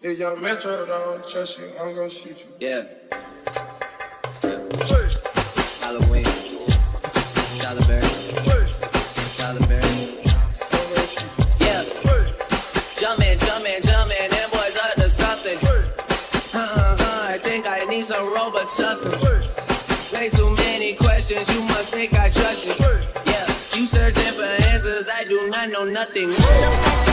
If young Metro don't trust you, I'm gonna shoot you. Yeah. Halloween. Caliber. Yeah. Jumpin', them boys up to something. I think I need some Robitussin. Way too many questions, you must think I trust you. Yeah, you searching for answers, I do not know nothing.